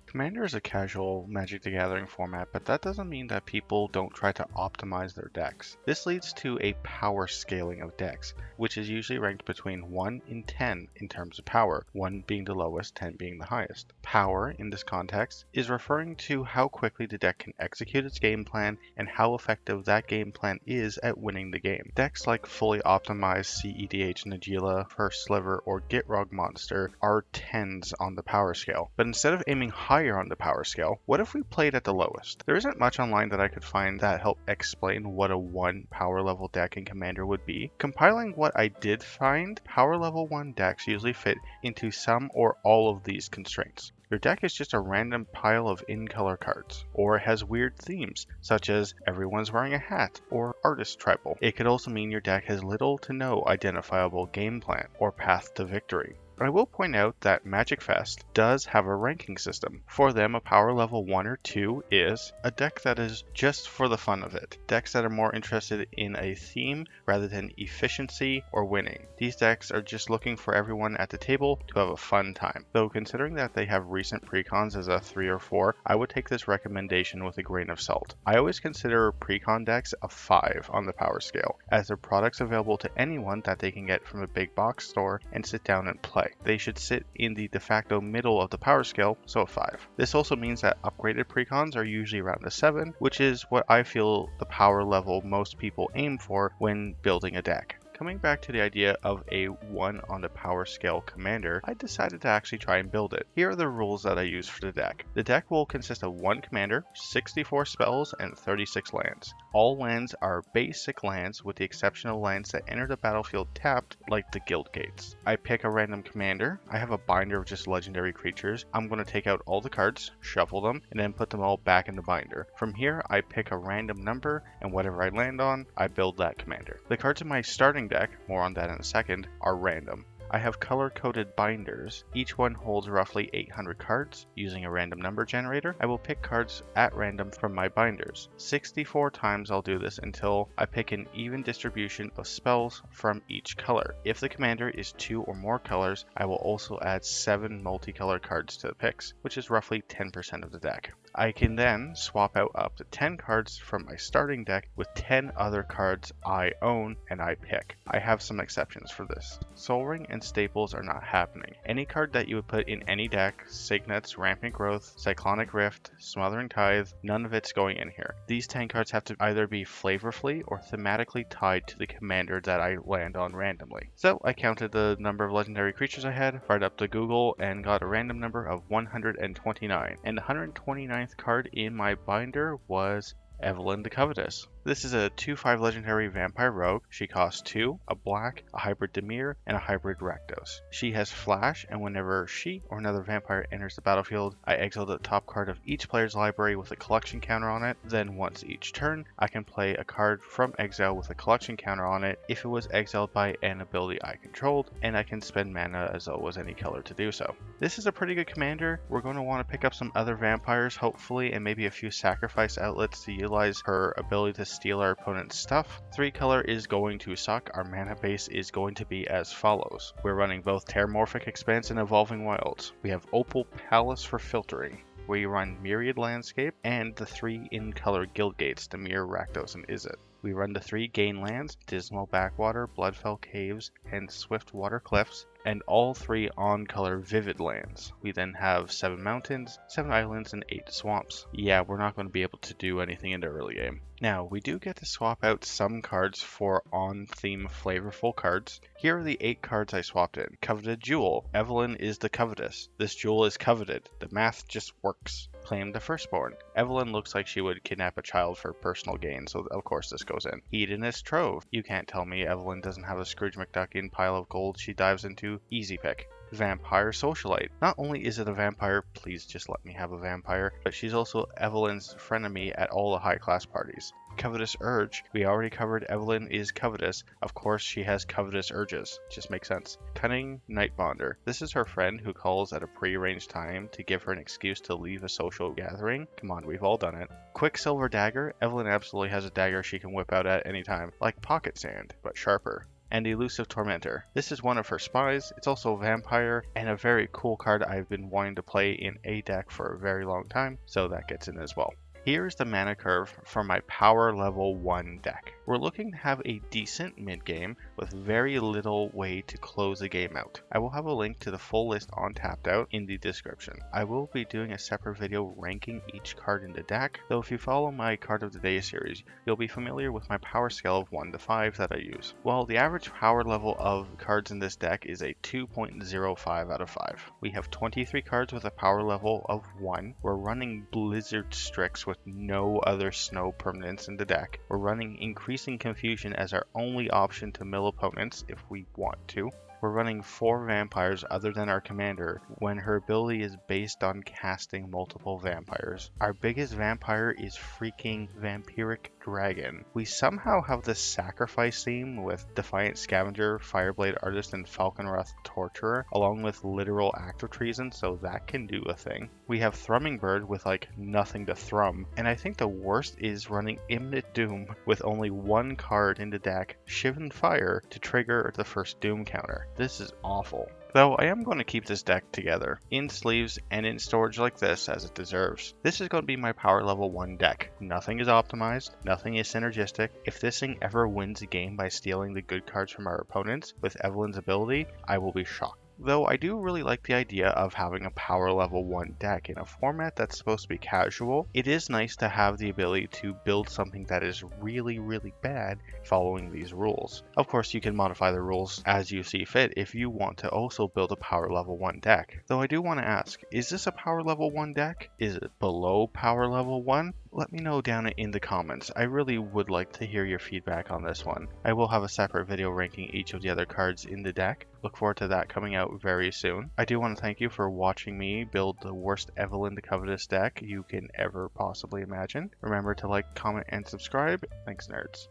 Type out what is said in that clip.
Commander is a casual Magic the Gathering format, but that doesn't mean that people don't try to optimize their decks. This leads to a power scaling of decks, which is usually ranked between 1 and 10 in terms of power, 1 being the lowest, 10 being the highest. Power, in this context, is referring to how quickly the deck can execute its game plan and how effective that game plan is at winning the game. Decks like fully optimized EDH Nagila, First Sliver, or Gitrog Monster are 10s on the power scale, but instead of aiming higher on the power scale, what if we played at the lowest? There isn't much online that I could find that help explain what a 1 power level deck in Commander would be. Compiling what I did find, power level 1 decks usually fit into some or all of these constraints. Your deck is just a random pile of in-color cards, or it has weird themes, such as everyone's wearing a hat, or artist tribal. It could also mean your deck has little to no identifiable game plan, or path to victory. I will point out that Magic Fest does have a ranking system. For them, a power level 1 or 2 is a deck that is just for the fun of it. Decks that are more interested in a theme rather than efficiency or winning. These decks are just looking for everyone at the table to have a fun time. Though considering that they have recent precons as a 3 or 4, I would take this recommendation with a grain of salt. I always consider precon decks a 5 on the power scale, as they're products available to anyone that they can get from a big box store and sit down and play. They should sit in the de facto middle of the power scale, so a 5. This also means that upgraded precons are usually around a 7, which is what I feel the power level most people aim for when building a deck. Coming back to the idea of a 1 on the power scale commander, I decided to actually try and build it. Here are the rules that I use for the deck. The deck will consist of 1 commander, 64 spells, and 36 lands. All lands are basic lands with the exception of lands that enter the battlefield tapped, like the Guild Gates. I pick a random commander. I have a binder of just legendary creatures. I'm going to take out all the cards, shuffle them, and then put them all back in the binder. From here, I pick a random number, and whatever I land on, I build that commander. The cards in my starting deck, more on that in a second, are random. I have color-coded binders. Each one holds roughly 800 cards. Using a random number generator, I will pick cards at random from my binders. 64 times I'll do this until I pick an even distribution of spells from each color. If the commander is 2 or more colors, I will also add 7 multicolored cards to the picks, which is roughly 10% of the deck. I can then swap out up to 10 cards from my starting deck with 10 other cards I own and I pick. I have some exceptions for this. Soul Ring and Staples are not happening. Any card that you would put in any deck, Signets, Rampant Growth, Cyclonic Rift, Smothering Tithe, none of it's going in here. These 10 cards have to either be flavorfully or thematically tied to the commander that I land on randomly. So I counted the number of legendary creatures I had, fired up to Google, and got a random number of 129. And the 129th card in my binder was Evelyn the Covetous. This is a 2/5 legendary vampire rogue. She costs 2, a black, a hybrid Dimir, and a hybrid Rakdos. She has flash, and whenever she or another vampire enters the battlefield, I exile the top card of each player's library with a collection counter on it. Then once each turn, I can play a card from exile with a collection counter on it if it was exiled by an ability I controlled, and I can spend mana as though it was any color to do so. This is a pretty good commander. We're going to want to pick up some other vampires, hopefully, and maybe a few sacrifice outlets to utilize her ability to steal our opponent's stuff. 3 color is going to suck. Our mana base is going to be as follows. We're running both Terramorphic Expanse and Evolving Wilds. We have Opal Palace for filtering. We run Myriad Landscape and the 3 in-color Guild Gates, Dimir, Rakdos, and Izzet. We run the 3 gain lands, Dismal Backwater, Bloodfell Caves, and Swiftwater Cliffs, and all 3 on-color Vivid lands. We then have 7 mountains, 7 islands, and 8 swamps. Yeah, we're not going to be able to do anything in the early game. Now, we do get to swap out some cards for on-theme flavorful cards. Here are the 8 cards I swapped in. Coveted Jewel. Evelyn is the Covetous. This jewel is coveted. The math just works. Claim the Firstborn. Evelyn looks like she would kidnap a child for personal gain, so of course this goes in. Hedonist Trove. You can't tell me Evelyn doesn't have a Scrooge McDuckin pile of gold she dives into. Easy pick. Vampire Socialite. Not only is it a vampire, please just let me have a vampire, but she's also Evelyn's frenemy at all the high class parties. Covetous Urge. We already covered Evelyn is covetous. Of course she has covetous urges. Just makes sense. Cunning Nightbonder. This is her friend who calls at a prearranged time to give her an excuse to leave a social gathering. Come on, we've all done it. Quicksilver Dagger. Evelyn absolutely has a dagger she can whip out at any time, like Pocket Sand, but sharper. and Elusive Tormentor. This is one of her spies, it's also a vampire, and a very cool card I've been wanting to play in a deck for a very long time, so that gets in as well. Here's the mana curve for my power level 1 deck. We're looking to have a decent mid game with very little way to close the game out. I will have a link to the full list on Tapped Out in the description. I will be doing a separate video ranking each card in the deck, though if you follow my Card of the Day series, you'll be familiar with my power scale of 1 to 5 that I use. Well, the average power level of cards in this deck is a 2.05 out of 5. We have 23 cards with a power level of 1. We're running Blizzard Strix with no other snow permanents in the deck. We're running Increasing Confusion as our only option to mill opponents if we want to. We're running 4 vampires other than our commander when her ability is based on casting multiple vampires. Our biggest vampire is freaking Vampiric Dragon. We somehow have the sacrifice theme with Defiant Scavenger, Fireblade Artist, and Falconwrath Torturer, along with literal act of treason, so that can do a thing. We have Thrumming Bird with like nothing to thrum, and I think the worst is running Imminent Doom with only 1 card in the deck, Shivan Fire, to trigger the first Doom counter. This is awful. Though I am going to keep this deck together, in sleeves and in storage like this as it deserves. This is going to be my power level 1 deck. Nothing is optimized, nothing is synergistic. If this thing ever wins a game by stealing the good cards from our opponents with Evelyn's ability, I will be shocked. Though I do really like the idea of having a power level 1 deck in a format that's supposed to be casual, it is nice to have the ability to build something that is really bad following these rules. Of course, you can modify the rules as you see fit if you want to also build a power level 1 deck. Though I do want to ask, is this a power level 1 deck? Is it below power level 1? Let me know down in the comments. I really would like to hear your feedback on this one. I will have a separate video ranking each of the other cards in the deck. Look forward to that coming out very soon. I do want to thank you for watching me build the worst Evelyn the Covetous deck you can ever possibly imagine. Remember to like, comment, and subscribe. Thanks, nerds.